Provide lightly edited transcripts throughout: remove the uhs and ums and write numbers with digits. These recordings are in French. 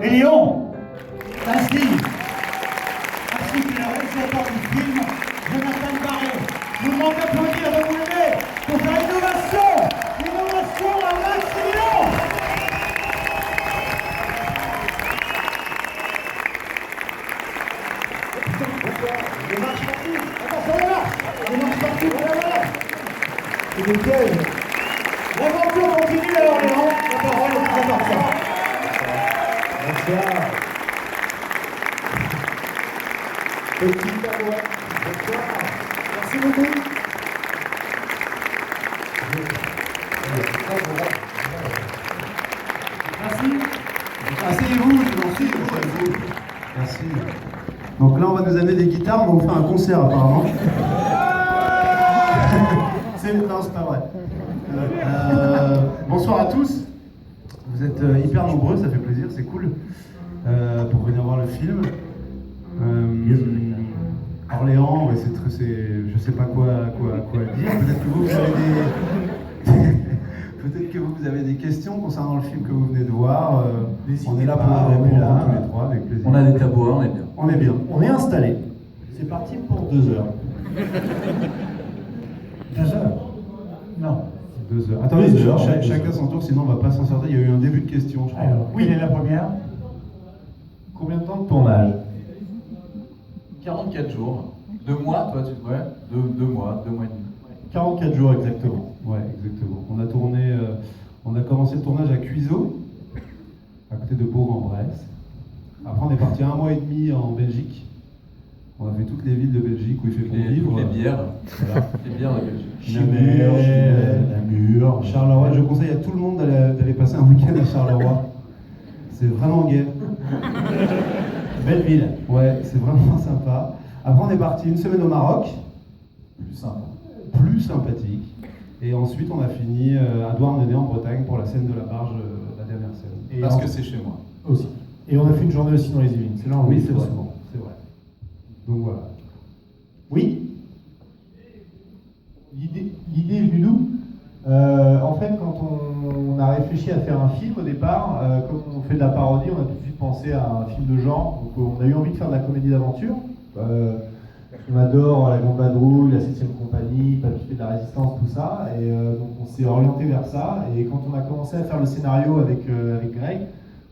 et Léon. Ainsi que le réalisateur du film, Jonathan Barré. Nous demandons d'applaudir et de vous lever pour faire innovation à maximum. Les marches partout. Attention, les marches partout, voilà. C'est des pièges. L'aventure continue alors, Léon. La parole est très importante. Bonsoir. Petit tabouret. Bonsoir. Merci beaucoup. Merci. Asseyez-vous. Merci. Donc là, on va nous amener des guitares, on va vous faire un concert apparemment. Non, c'est pas vrai. Bonsoir à tous. Vous êtes hyper nombreux, ça fait plaisir, c'est cool. Pour venir voir le film. Orléans, ouais, je sais pas quoi dire. Peut-être que vous avez des questions concernant le film que vous venez de voir. On est là pour répondre tous les trois avec plaisir. On a des tabouets, on est bien. On est bien. On est installé. C'est parti pour 2 heures. 2 heures? Non. 2 heures. Attendez, chacun son tour, sinon on va pas s'en sortir. Il y a eu un début de question, je crois. Alors, oui, il est la première. Combien de temps de tournage? 44 jours. 2 mois, toi, tu ouais, 2 mois, 2 mois et demi. 44 jours exactement. Ouais, exactement. On a commencé le tournage à Cuiseaux, à côté de Bourg-en-Bresse. Après, on est parti 1 mois et demi en Belgique. On a fait toutes les villes de Belgique où il fait bon vivre. Les bières. Voilà. Les bières de Belgique. Namur, Charleroi. Je conseille à tout le monde d'aller passer un week-end à Charleroi. C'est vraiment gai. Belle ville. Ouais, c'est vraiment sympa. Après, on est parti 1 semaine au Maroc. Plus sympa. Plus sympathique. Et ensuite, on a fini à Douarnenez en Bretagne pour la scène de la barge, la dernière scène. Parce que c'est chez moi. Aussi. Et on a fait une journée aussi dans les Yvelines. C'est là où oui, c'est vrai. C'est vrai. Donc voilà. Oui. L'idée est venue d'où? En fait, quand on a réfléchi à faire un film au départ, comme on fait de la parodie, on a tout de suite pensé à un film de genre. Donc on a eu envie de faire de la comédie d'aventure. On adore la Grande Vadrouille, la 7ème compagnie, Papy fait de la Résistance, tout ça. Et donc on s'est orienté vers ça. Et quand on a commencé à faire le scénario avec Greg,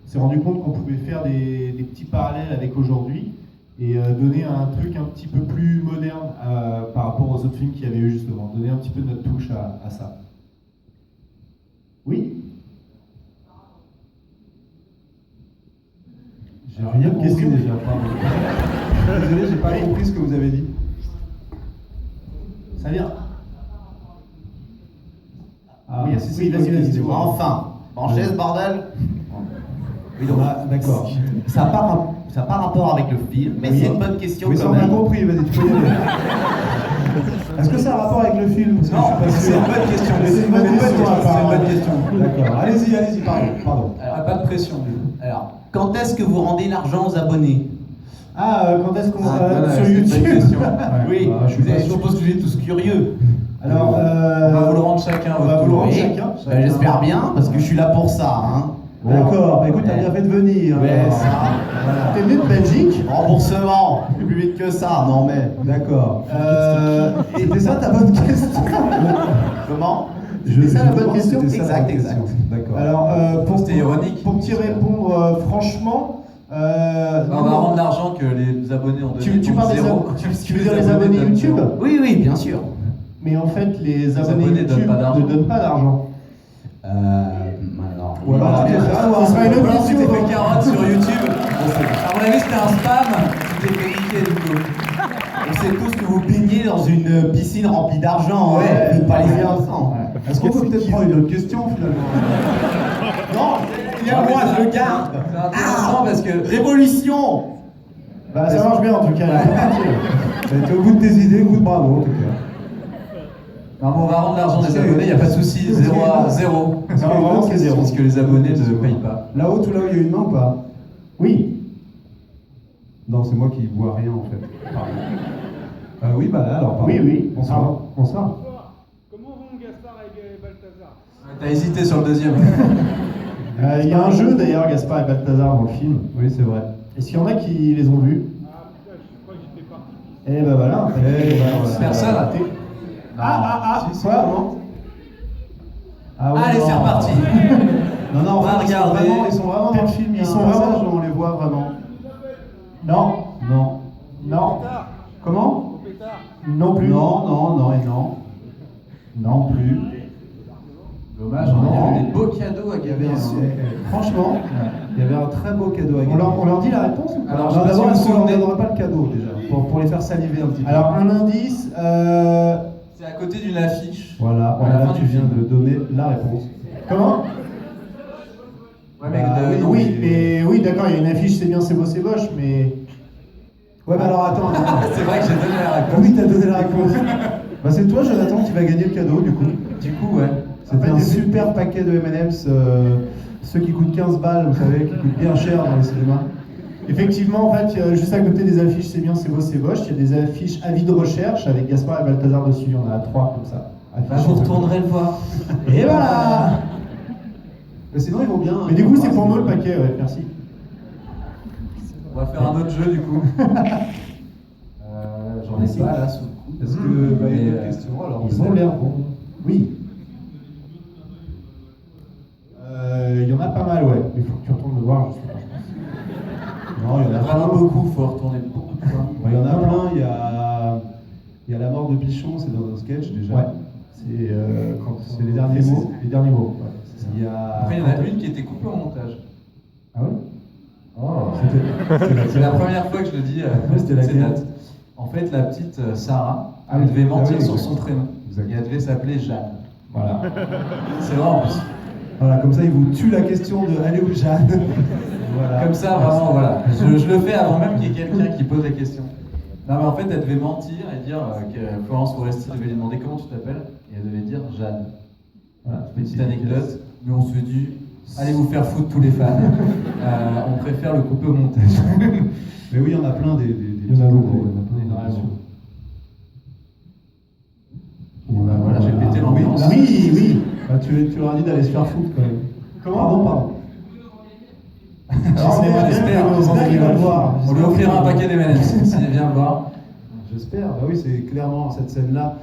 on s'est rendu compte qu'on pouvait faire des petits parallèles avec aujourd'hui et donner un truc un petit peu plus moderne par rapport aux autres films qu'il y avait eu justement. Donner un petit peu de notre touche à ça. Oui? J'ai rien compris déjà, pardon. Désolé, j'ai pas compris ce que vous avez dit. Ça vient? Ah, oui, si, vas-y. Enfin, branchez ce bordel. Oui, donc, d'accord. Ça n'a pas rapport avec le film, mais c'est une bonne question Oui, quand ça on a même. compris, vas-y, tu peux y aller. Est-ce que ça a un rapport avec le film? Parce que Non, je suis pas sûr. c'est une bonne question. C'est une bonne question, apparemment. C'est une bonne question. D'accord, allez-y, pardon. Alors, pas de pression. Alors, quand est-ce que vous rendez l'argent aux abonnés? Quand est-ce qu'on voilà, sur c'est une bonne YouTube? question. Oui, je suis pas je suppose que vous êtes tous curieux. Alors, On va vous le rendre chacun. on va vous le rendre Oui. chacun. J'espère bien, parce que je suis là pour ça. Hein. D'accord, écoute, t'as bien fait de venir. Ouais, alors. ça. Voilà. T'es venu de Belgique? Remboursement, plus vite que ça, non mais. D'accord. C'était ça ta bonne question? Comment? C'était ça la bonne pense que question? c'était ça la bonne Exact. question. D'accord. Alors, C'était ironique. pour t'y répondre franchement, On va rendre l'argent que les abonnés ont donné. tu parles des zéro. tu veux dire les abonnés donnent YouTube? zéro. Oui, bien sûr. Mais en fait, les abonnés abonnés YouTube donnent pas d'argent. ne donnent pas d'argent. Alors. Ou alors, Ce sera une autre Alors, tu question. t'es fait carotte sur YouTube. À mon avis, c'était un spam. Tu t'es fait niquer du coup. On sait tous que vous baignez dans une piscine remplie d'argent, Ouais. hein. Vous pas les faire ensemble. Est-ce qu'on peut peut-être prendre une autre question finalement? Non, moi je le garde. C'est intéressant parce que. Révolution. Bah, ça marche bien en tout cas. T'es au bout de tes idées, good bravo en tout cas. Non, mais on va rendre l'argent des abonnés, il n'y a pas de souci, 0 à 0. Non, vraiment, c'est zéro. Parce que les abonnés ne payent pas. Là-haut, tout là où il y a une main ou pas? Oui. Non, c'est moi qui vois rien en fait. Pardon. Oui, bah là alors, pardon. Oui. Bonsoir. Comment vont Gaspard et Balthazar? T'as hésité sur le deuxième. Il y a un jeu d'ailleurs, Gaspard et Balthazar dans le film. Oui, c'est vrai. Est-ce qu'il y en a qui les ont vus? Eh ben voilà. Personne. Si, Quoi? Ah, oui, Allez, non. c'est reparti. Non, non, en On va fait, regarder. ils sont vraiment dans le film. Il y a Ils sont un passage vraiment- où on les voit vraiment. Non. Non. Non. Comment? Non plus. Non et non. Non plus. Dommage, on a des beaux cadeaux à Il y avait gagner. franchement, il y avait un très beau cadeau à gagner. On leur dit la réponse ou pas? Alors, Non, je sais d'abord, pas si est-ce vous qu'on vous ne souvenez. donnera pas le cadeau déjà pour les faire saliver un petit peu. Alors un indice. C'est à côté d'une affiche. Voilà, À la là fin tu du viens film. de donner la réponse. Comment? Ouais, mais Bah, non, Oui, mais oui, d'accord, il y a une affiche, c'est bien, c'est beau, c'est moche, mais. Ouais, mais alors attends. c'est vrai que j'ai donné la Ah réponse. oui, t'as donné la réponse. Bah c'est toi, Jonathan, qui va gagner le cadeau du coup. Du coup, ouais. C'était un super paquet de M&M's, ceux qui coûtent 15 balles, vous savez, qui coûtent bien cher dans les cinémas. Effectivement, en fait, juste à côté des affiches, c'est bien, c'est beau, c'est moche, il y a des affiches avis de recherche avec Gaspard et Balthazar dessus, il y en a 3 comme ça. Bah, vous retournerez le voir. Et voilà. Mais sinon, ils vont bien. Mais du coup, c'est pour nous le paquet, ouais, merci. On va faire un autre jeu du coup. J'en ai pas là sous le coup. Est-ce que. Bah, il y a Mais, une question alors. Ils ont l'air bons. Oui. Il y en a pas mal, ouais. Il faut que tu retournes le voir, je sais pas. Non, il y Il y en en a a plein. vraiment beaucoup, faut retourner beaucoup de fois. Il y en a plein. Il y a la mort de Pichon, c'est dans un sketch déjà. Ouais. C'est C'est les derniers mots. Les derniers mots. Ouais, c'est ça. Il y a. Après, il y en a une qui était coupée au montage. Ah ouais. Oh. C'était C'est la première fois que je le dis C'était laquelle ces dates. En fait, la petite Sarah, Ah elle oui. devait mentir Ah oui, sur exact. son prénom. Exact. Et elle devait s'appeler Jeanne. Voilà. C'est vrai en plus. Voilà, comme ça, il vous tue la question de aller où Jeanne. Voilà. Comme ça, vraiment, voilà. Je le fais avant même qu'il y ait quelqu'un qui pose la question. Non, mais en fait, elle devait mentir et dire que Florence Foresti devait lui demander comment tu t'appelles. Et elle devait dire Jeanne. Voilà, petite anecdote. Mais on se dit, allez vous faire foutre tous les fans. On préfère le couper au montage. Mais oui, il y en a plein des Il y en a beaucoup, il y en a plein, énormément. Bah, voilà, j'ai pété l'ambiance. Oui, oui. Bah, tu leur as dit d'aller se faire foutre quand même. Comment? Pardon. J'espère. J'espère qu'il va le voir. On lui offrira un paquet d'M&M's s'il vient le voir. J'espère. Bah oui, c'est clairement cette scène-là.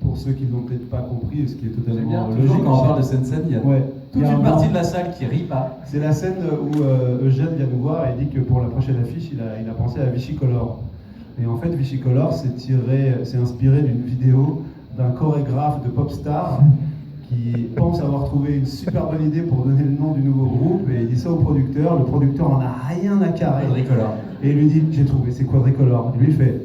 Pour ceux qui ne l'ont peut-être pas compris, ce qui est J'aime totalement bien, logique. toujours quand on parle de cette scène, il y a Ouais. toute Il y a une un partie blanc. de la salle qui rit pas. C'est la scène où Eugène vient nous voir et dit que pour la prochaine affiche, il a pensé à Vichy Color. Et en fait, Vichy Color s'est inspiré d'une vidéo d'un chorégraphe de pop star qui pense avoir trouvé une super bonne idée pour donner le nom du nouveau groupe et il dit ça au producteur. Le producteur en a rien à carrer. Quadricolore. Et il lui dit, j'ai trouvé, c'est Quadricolor. Et lui il fait,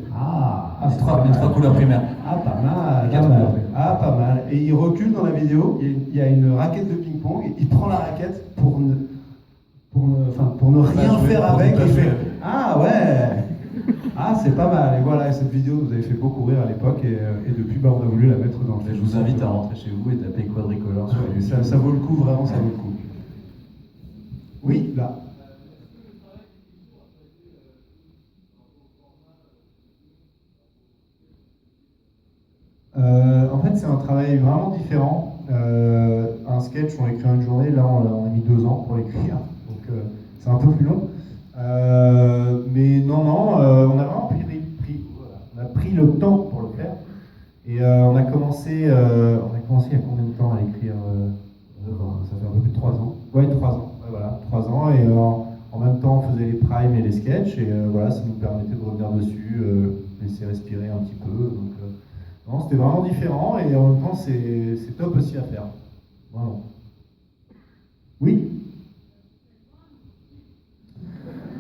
Les trois couleurs primaires. pas mal, Quatre pas mal. couleurs. Ah, pas mal. Et il recule dans la vidéo, il y a une raquette de ping-pong, il prend la raquette pour ne rien jouer, faire pour avec, ne pas et il jouer. fait, ah ouais, ah c'est pas mal. Et voilà, et cette vidéo nous avait fait beaucoup rire à l'époque, et depuis, bah, on a voulu la mettre dans le Je film. vous invite à rentrer chez vous et taper quadricolore sur Ouais, YouTube. ça vaut le coup, vraiment, ça vaut le coup. Oui, là. En fait, c'est un travail vraiment différent. Un sketch, on l'écrit en une journée, là, on a mis 2 ans pour l'écrire, donc c'est un peu plus long. Mais non, on a vraiment on a pris le temps pour le faire. Et on a commencé il y a combien de temps à l'écrire Ça fait un peu plus de 3 ans. Ouais, 3 ans. Ouais, voilà, 3 ans. Et en même temps, on faisait les primes et les sketchs. Et voilà, ça nous permettait de revenir dessus, laisser respirer un petit peu. Donc, non, c'était vraiment différent. Et en même temps, c'est top aussi à faire. Vraiment. Oui.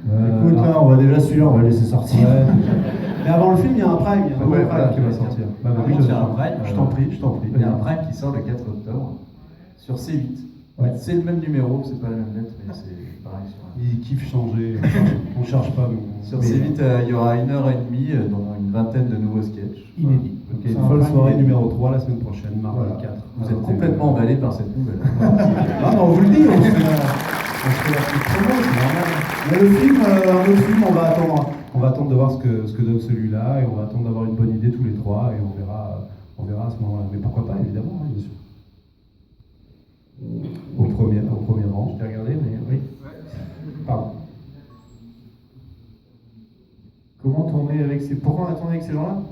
Écoute, là, on va déjà celui-là, on va le laisser sortir. Ouais. Mais avant le film, il y a un prime, il y a un Ouais, nouveau voilà. prime qui va sortir. Bah, Par Marie, contre, il y a un prime, je t'en prie, je t'en prie. Il y a un prime qui sort le 4 octobre sur C8. Ouais. C'est le même numéro, c'est pas la même lettre, mais c'est pareil. Il kiffe changer, on cherche pas nous. Sur Mais- C8, il y aura 1h30, dont une vingtaine de nouveaux sketchs. Inédit. Ok, C'est une un folle prime soirée inédit. numéro 3 la semaine prochaine, mardi Voilà. 4. Vous êtes complètement emballé par cette nouvelle. Ah non, on vous le dit, on se fait la petite promo, c'est normal. Mais le film, un autre film, on va attendre de voir ce que donne celui-là, et on va attendre d'avoir une bonne idée tous les trois, et on verra à ce moment-là. Mais pourquoi pas, évidemment, hein, bien sûr. au premier rang. Je t'ai regardé, mais oui. Pardon. Comment tourner avec ces... Pourquoi on a tourné avec ces gens-là?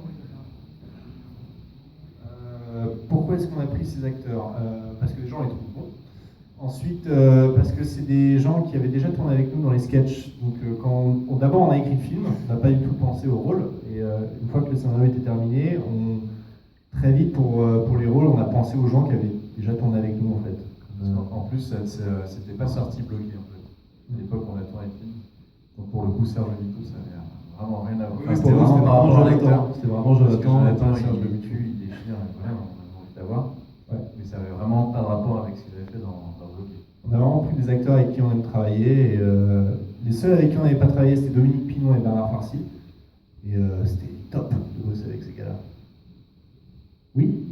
Pourquoi est-ce qu'on a pris ces acteurs? Parce que les gens les trouvent bons. Ensuite, parce que c'est des gens qui avaient déjà tourné avec nous dans les sketchs. Donc, d'abord on a écrit le film, on n'a pas du tout pensé au rôle. Et une fois que le scénario était terminé, très vite pour les rôles, on a pensé aux gens qui avaient déjà tourné avec nous en fait. En plus, c'était pas sorti bloqué en fait. À l'époque, on a tourné le film. Donc pour le coup, Serge Lemitou, ça avait vraiment rien à voir. Oui, c'était vraiment par rapport à l'acteur. C'était vraiment Jonathan, Serge Lemitou, il déchire, voilà, on a envie d'avoir. Ouais. Mais ça avait vraiment pas de rapport avec ce qu'il avait fait dans Bloqué. On a vraiment pris des acteurs avec qui on aime travailler. Et, les seuls avec qui on n'avait pas travaillé, c'était Dominique Pinon et Bernard Farcy. Et c'était top de bosser avec ces gars-là. Oui.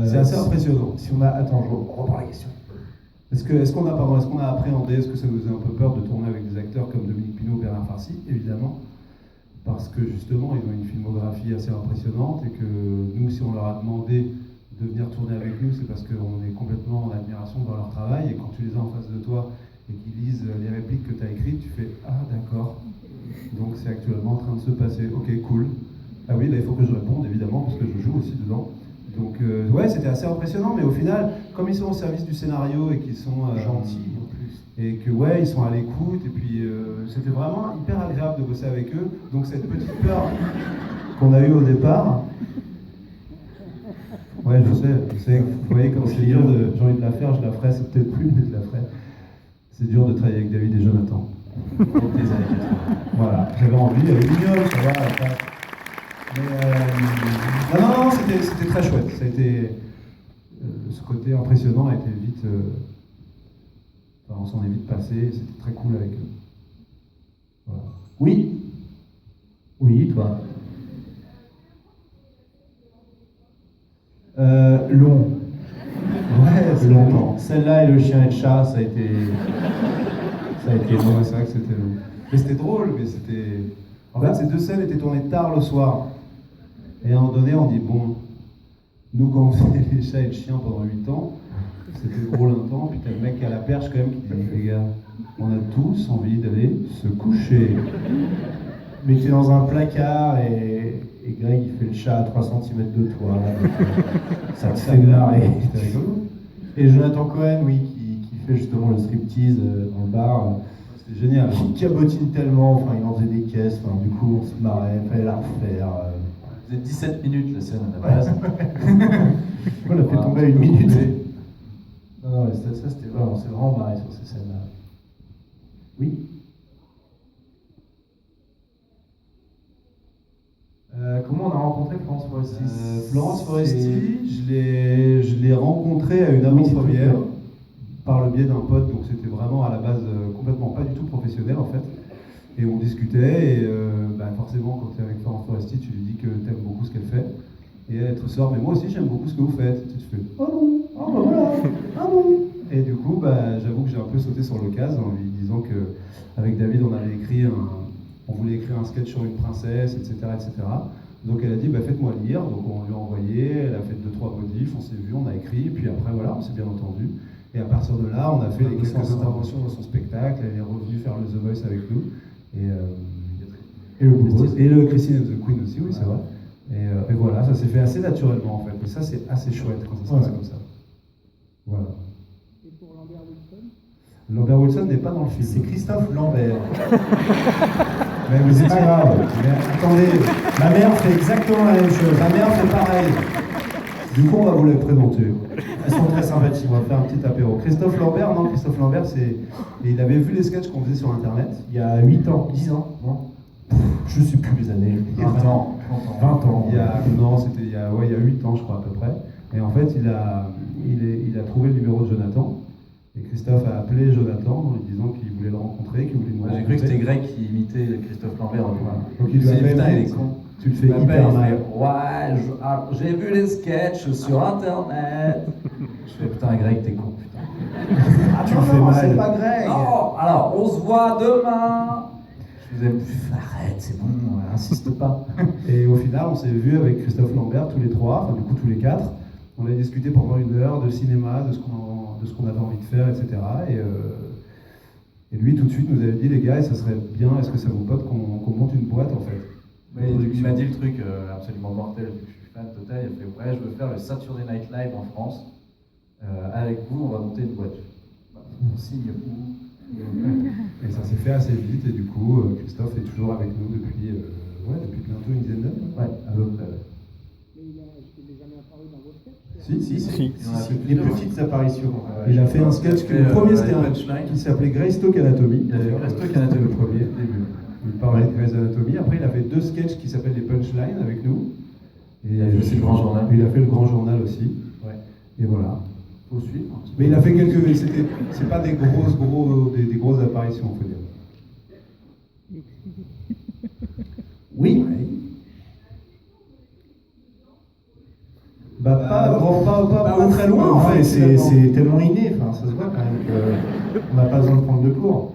C'est assez impressionnant. Si on a... Attends, je reprends la question. Est-ce qu'on a appréhendé, est-ce que ça nous faisait un peu peur de tourner avec des acteurs comme Dominique Pinon ou Bernard Farcy? Évidemment. Parce que justement, ils ont une filmographie assez impressionnante et que nous, si on leur a demandé de venir tourner avec nous, c'est parce qu'on est complètement en admiration devant leur travail. Et quand tu les as en face de toi et qu'ils lisent les répliques que tu as écrites, tu fais « Ah, d'accord. Donc c'est actuellement en train de se passer. Ok, cool. Ah oui, là, il faut que je réponde, évidemment, parce que je joue aussi dedans. » Donc ouais, c'était assez impressionnant, mais au final, comme ils sont au service du scénario et qu'ils sont gentils en plus, et que ouais, ils sont à l'écoute, et puis c'était vraiment hyper agréable de bosser avec eux. Donc cette petite peur qu'on a eue au départ, ouais, je sais, vous voyez comme c'est dur j'ai envie de la faire, je la ferai, c'est peut-être plus, mais je la ferai. C'est dur de travailler avec David et Jonathan. Voilà, j'avais envie, elle est mignonne, ça va. Mais non, c'était très chouette. Ça a été, ce côté impressionnant a été vite. On s'en est vite passé, c'était très cool avec eux. Voilà. Oui. Oui, toi. Long. Ouais, c'est longtemps. Celle-là et le chien et le chat, ça a été long. C'est vrai que c'était long. Mais c'était drôle, mais c'était. En fait, ces deux scènes étaient tournées tard le soir. Et à un moment donné, on dit, bon, nous quand on faisait les chats et le chien pendant 8 ans, c'était drôle un temps, puis t'as le mec à la perche quand même qui dit, les gars, on a tous envie d'aller se coucher. Mais t'es dans un placard et Greg il fait le chat à 3 cm de toi. Ça te fait marrer. C'était rigolo. Et Jonathan Cohen, oui, qui fait justement le striptease dans le bar. C'était génial. Il cabotine tellement, enfin il en faisait des caisses, enfin, du coup on se marrait, il fallait la refaire. Vous êtes 17 minutes la scène à la base. On l'a fait tomber à 1 minute. Non, ça c'était vraiment, on s'est vraiment marré sur ces scènes-là. Oui. Comment on a rencontré Florence Foresti? Florence Foresti, je l'ai rencontrée à une avant-première par le biais d'un pote, donc c'était vraiment à la base complètement pas du tout professionnel en fait. Et on discutait, et forcément quand tu es avec Florence Foresti, tu lui dis que tu aimes beaucoup ce qu'elle fait. Et elle te sort, mais moi aussi j'aime beaucoup ce que vous faites. Et tu te fais, oh bon, oh bah voilà, ah bon. Et du coup, j'avoue que j'ai un peu sauté sur l'occasion en lui disant qu'avec David, on voulait écrire un sketch sur une princesse, etc. etc. Donc elle a dit, faites-moi lire. Donc on lui a envoyé, elle a fait 2-3 modifs, on s'est vu, on a écrit, puis après voilà, on s'est bien entendu. Et à partir de là, on a fait les quelques interventions dans son spectacle, elle est revenue faire le The Voice avec nous. Et le Christine of the Queen aussi, oui, c'est vrai. Et voilà, ça s'est fait assez naturellement en fait. Et ça, c'est assez chouette quand ça se passe comme ça. Voilà. Et pour Lambert Wilson? Lambert Wilson n'est pas dans le film. C'est Christophe Lambert. Mais vous C'est étiez pas grave. Mais attendez, ma mère fait exactement la même chose. Ma mère fait pareil. Du coup, on va vous les présenter. Elles sont très sympathiques. On va faire un petit apéro. Christophe Lambert, il avait vu les sketchs qu'on faisait sur internet. Il y a 8 ans, 10 ans, non? Je sais plus les années. 20 ans. 20 ans. Il y a 8 ans, je crois, à peu près. Et en fait, il a trouvé le numéro de Jonathan. Et Christophe a appelé Jonathan en lui disant qu'il voulait le rencontrer, qu'il voulait nous rencontrer. J'ai cru que c'était Greg qui imitait Christophe Lambert. Voilà. Donc il lui a putain, il même est dit, con. tu le fais hyper mal. Ouais, j'ai vu les sketchs sur internet. Je fais putain, Greg, t'es con, putain. Ah, tu le fais mal. c'est pas Greg. Non, alors on se voit demain. Je Je disais, arrête, c'est bon, insiste pas. Et au final, on s'est vu avec Christophe Lambert tous les trois, enfin du coup tous les quatre. On a discuté pendant 1 heure de cinéma, de ce qu'on avait envie de faire, etc. Et lui, tout de suite, nous avait dit, les gars, ça serait bien, est-ce que ça vous pote qu'on monte une boîte en fait? Mais il m'a dit le truc absolument mortel, vu que je suis fan total. Il a fait, ouais, je veux faire le Saturday Night Live en France. Avec vous, on va monter une boîte. On signe où? Et ça s'est fait assez vite, et du coup, Christophe est toujours avec nous depuis bientôt une dizaine d'années. Ouais, à peu près. Mais il n'est jamais apparu dans vos sketchs. Si. Les petites apparitions. Il a fait un sketch, le premier c'était un punchline qui s'appelait Greystoke Anatomy. Il a fait Greystoke Anatomy, le premier. début. Il parlait de Grey's Anatomy. Après, il a fait 2 sketchs qui s'appellent les punchlines avec nous. Et Il a fait aussi le Grand Journal. Il a fait le Grand Journal aussi. Ouais. Et voilà. Faut suivre. Mais il a fait quelques. C'est pas des grosses apparitions, faut dire. Oui. Bah pas très loin en fait. C'est tellement inné, enfin, ça se voit quand même qu'on n'a pas besoin de prendre de cours.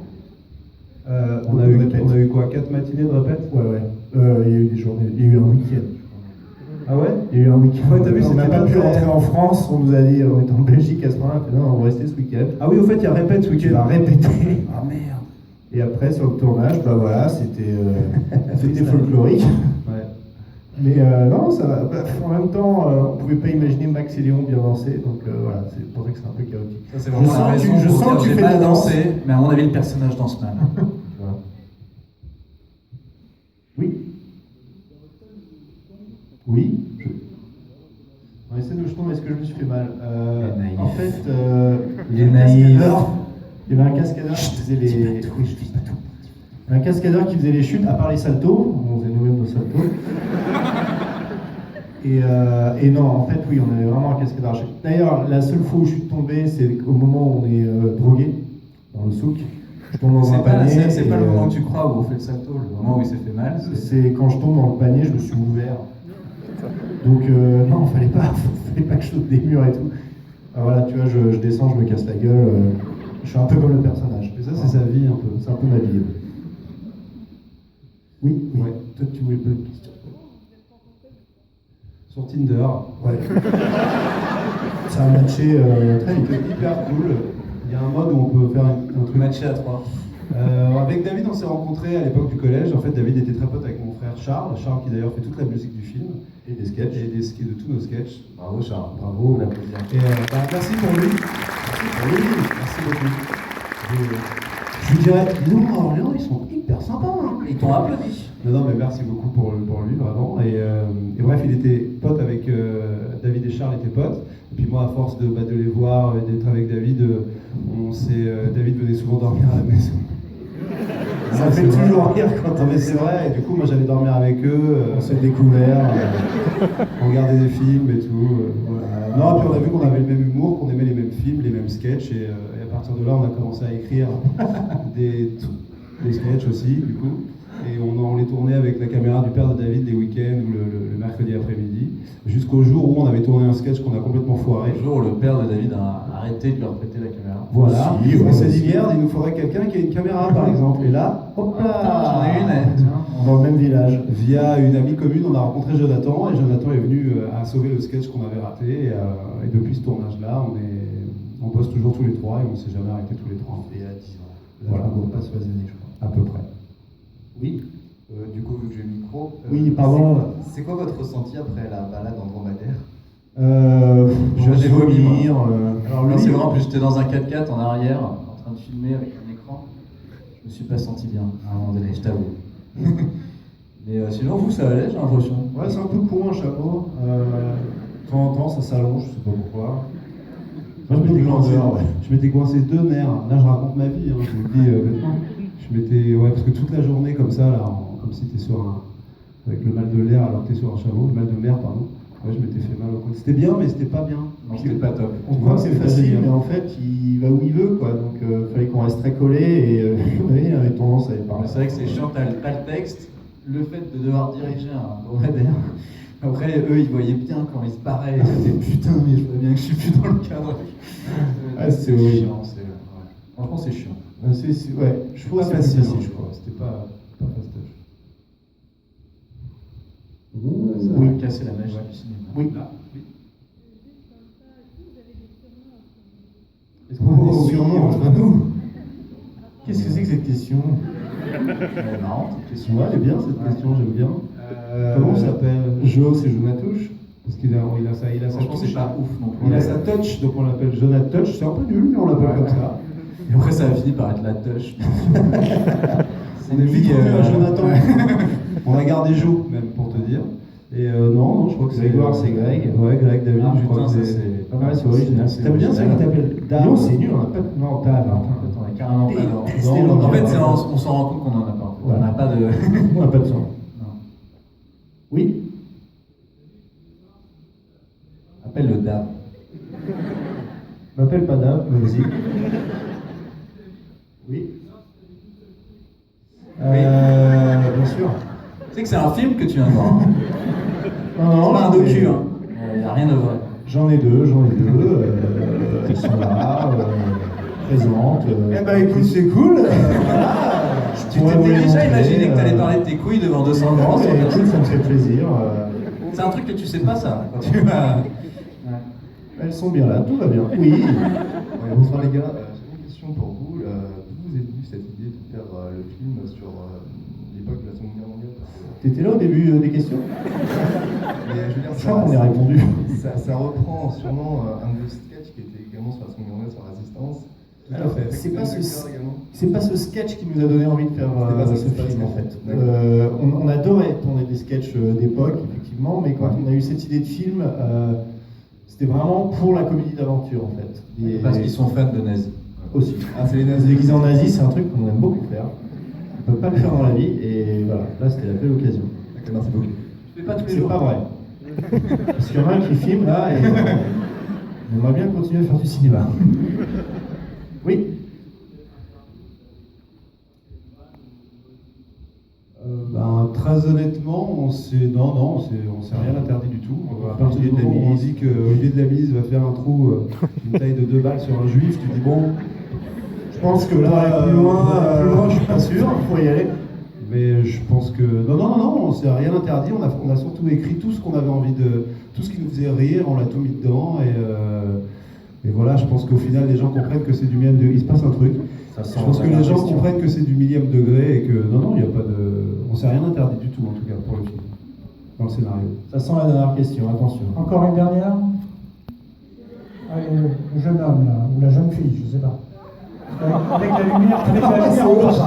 On a eu quoi, 4 matinées de répète? Ouais. Il y a eu des journées, il y a eu un week-end. Ah ouais? Il y a eu un week-end. Ouais, t'as vu, on n'a c'était pas pas pu très- rentrer en France, on nous a dit, on était en Belgique à ce moment-là, non, on va rester ce week-end. Ah oui, au fait, il y a répète ce Tu week-end. vas répéter. Ah merde. Et après, sur le tournage, bah voilà, c'était folklorique. Ouais. Mais non, ça va. Bah, en même temps, on pouvait pas imaginer Max et Léon bien danser, donc voilà, c'est pour ça que c'est un peu chaotique. Ça, c'est vraiment la raison je pour sens dire, que tu j'ai fais mal de la danse. dansé, mais à mon avis, le personnage danse mal. Tu vois. Oui. Oui. Dans les scènes où je tombe, est-ce que je me suis fait mal Il est naïf. En fait, Il est naïf. il y avait un cascadeur qui faisait les. Oui, je dis pas tout. Un cascadeur qui faisait les chutes, à part les saltos, on faisait nous-mêmes nos saltos. Et non, en fait, oui, on avait vraiment un cascadeur. D'ailleurs, la seule fois où je suis tombé, c'est au moment où on est drogué, dans le souk. Je tombe dans un panier. C'est pas et, le moment que tu crois où on fait le salto, le moment où il s'est fait mal. c'est quand je tombe dans le panier, je me suis ouvert. Donc non, fallait pas que je saute des murs et tout. Ah, voilà, tu vois, je descends, je me casse la gueule. Je suis un peu comme le personnage. Mais ça, c'est sa vie un peu. C'est un peu ma vie. Oui. Ouais. Toi, tu voulais pas une question. Sur Tinder. Ouais. Ça a matché très vite. C'était hyper cool. Il y a un mode où on peut faire un truc. Matché à 3. Avec David, on s'est rencontrés à l'époque du collège. En fait, David était très pote avec mon frère Charles. Charles qui d'ailleurs fait toute la musique du film. Et des sketchs. Et de tous nos sketchs. Bravo Charles. Bravo. On l'applaudit. Et merci pour lui. Merci beaucoup. Je lui dirais, non, à Orléans, ils sont hyper sympas. Hein. Ils t'ont applaudi. Non, mais merci beaucoup pour lui, vraiment. Et bref, il était pote avec David et Charles étaient potes. Et puis moi, à force de les voir et d'être avec David, David venait souvent dormir à la maison. Ça fait toujours rire quand Non mais c'est vrai, et du coup moi j'allais dormir avec eux, on s'est découvert. on regardait des films et tout. Voilà. Non, puis on a vu qu'on avait le même humour, qu'on aimait les mêmes films, les mêmes sketchs, et à partir de là on a commencé à écrire des sketchs aussi, du coup. Et on les tournait avec la caméra du père de David les week-ends ou le mercredi après-midi, jusqu'au jour où on avait tourné un sketch qu'on a complètement foiré. Un jour, le père de David a arrêté de leur prêter la caméra. Voilà, Si, on ouais, s'est dit si. merde, il nous faudrait quelqu'un qui a une caméra par exemple. Et là, hop là, J'en ai une, tiens. Dans le même village. Via une amie commune, on a rencontré Jonathan, et Jonathan est venu à sauver le sketch qu'on avait raté. Et depuis ce tournage-là, on bosse toujours tous les trois et on s'est jamais arrêté tous les trois. Et à 10 ans. Voilà. On passe aux années, je crois. À peu près. Oui. Du coup, vu que j'ai le micro, Oui, pardon. c'est quoi votre ressenti après la balade en dromadaire? J'ai vomi, moi. Alors Non, lui, c'est vraiment, en plus j'étais dans un 4x4 en arrière, en train de filmer avec un écran. Je me suis pas senti bien à un moment donné, je t'avoue. Mais sinon, vous, ça allait, j'ai l'impression. ouais, c'est un peu con un chapeau. De temps en temps, ça s'allonge, je sais pas pourquoi. Moi, je m'étais coincé, grandeur, ouais. je m'étais coincé 2 nerfs. Là, je raconte ma vie, hein, je vous le dis maintenant. Je m'étais, ouais, parce que toute la journée comme ça, là, comme si t'es sur avec le mal de l'air alors que t'es sur un chameau, le mal de mer, pardon. Ouais, je m'étais fait mal au coude. C'était bien, mais c'était pas bien. Non, c'était pas top. On croit que c'est C'était pas facile, génial. mais en fait, il va où il veut, quoi. Donc, fallait qu'on reste très collé et oui, il avait tendance à aller par là. C'est vrai que c'est chiant, t'as le texte, le fait de devoir diriger un dromadaire. Après, eux, ils voyaient bien quand ils se barraient, ils se disaient putain, mais je vois bien que je suis plus dans le cadre. Ouais, c'est horrible. chiant, ouais. Franchement, c'est chiant. Ouais, je trouve Pas que c'est facile, facile, hein. je crois. C'était pas Pas fastoche. Ça Oui. va casser la magie du cinéma. Oui. Là, oui. Est-ce qu'on a des surnoms entre nous? Qu'est-ce que c'est que cette question? Elle est marrante, cette question. Ouais, elle est bien cette question, j'aime bien. Comment on s'appelle? Jo, c'est Jonatouche. Parce qu'il a sa Franchement, c'est touche. pas ouf non plus. Il a sa touch, donc on l'appelle Jonathan Touch. C'est un peu nul, mais on l'appelle comme ça. Et après, ça a fini par être la touche. On est vite revenu à Jonathan. On a gardé Jo, même pour te dire. Et non, je crois que c'est. Grégoire, c'est Greg. Ouais, Greg, David, Ah, je crois putain, que ça, c'est. c'est pas mal, c'est original. T'aimes bien ça qui t'appelle Dave? Non, c'est nul, on a pas de. Non, Dave. On est carrément pas dans. Non, non, En fait, non. on s'en rend compte qu'on en a pas. Ouais. On n'a pas de. On n'a pas de son. Non. Oui. Appelle le DAB. M'appelle pas Dave, mais vas-y. Oui. Bien sûr. Tu sais que c'est un film que tu viens de voir. Hein. Non, C'est pas un mais- docu, hein. Il n'y a rien de vrai. J'en ai deux. Ils sont là, présentes. Eh ben écoute, c'est cool. Tu t'étais déjà imaginé que tu allais parler de tes couilles devant 200 Non, grands mais écoute, ça me fait plaisir. C'est un truc que tu sais pas, ça. Quand tu vas. Elles sont bien là, tout va bien. Oui. Ouais, bonsoir les gars, j'ai une question pour vous. D'où vous est venue cette idée de faire le film sur l'époque de la Seconde Guerre mondiale? T'étais là au début des questions? Mais je veux dire, Je crois qu'on y a répondu. ça reprend sûrement un de sketchs qui était également sur la Seconde Guerre mondiale, sur la résistance. Alors, Avec c'est pas Même ce- Leclerc également. C'est pas ce sketch qui nous a donné envie de faire C'était pas ça, ce c'était pas film le en sketch. fait. D'accord. On adorait tourner des sketchs d'époque, effectivement, mais quand on a eu cette idée de film, c'était vraiment pour la comédie d'aventure en fait. Et- Parce qu'ils sont fans de nazis. aussi. Ah, c'est les Se nazis. déguiser en nazi, c'est un truc qu'on aime beaucoup faire. On peut pas le faire dans la vie, et voilà, là c'était la belle occasion. D'accord, merci beaucoup. Je fais pas tous les C'est jours. pas vrai. Parce qu'il y en a un qui filme là, et on aimerait bien continuer à faire du cinéma. Oui. Très honnêtement, on s'est rien interdit du tout. À partir du Olivier moment où on Delamise. dit que Olivier Delamise va faire un trou d'une taille de 2 balles sur un juif, tu dis bon, Je pense que là, plus loin, je suis pas sûr, il faut y aller. mais je pense que non, on s'est rien interdit. On a surtout écrit tout ce qu'on avait envie de, tout ce qui nous faisait rire, on l'a tout mis dedans et voilà. Je pense qu'au final, les gens comprennent que c'est du millième degré. Il se passe un truc. Je pense que les gens comprennent que c'est du millième degré et que non, il n'y a pas de, on s'est rien interdit du tout en tout cas pour le film, dans le scénario. Ça sent la dernière question, attention. Encore une dernière? Allez, le jeune homme là, ou la jeune fille, je sais pas. Avec la lumière, on passe.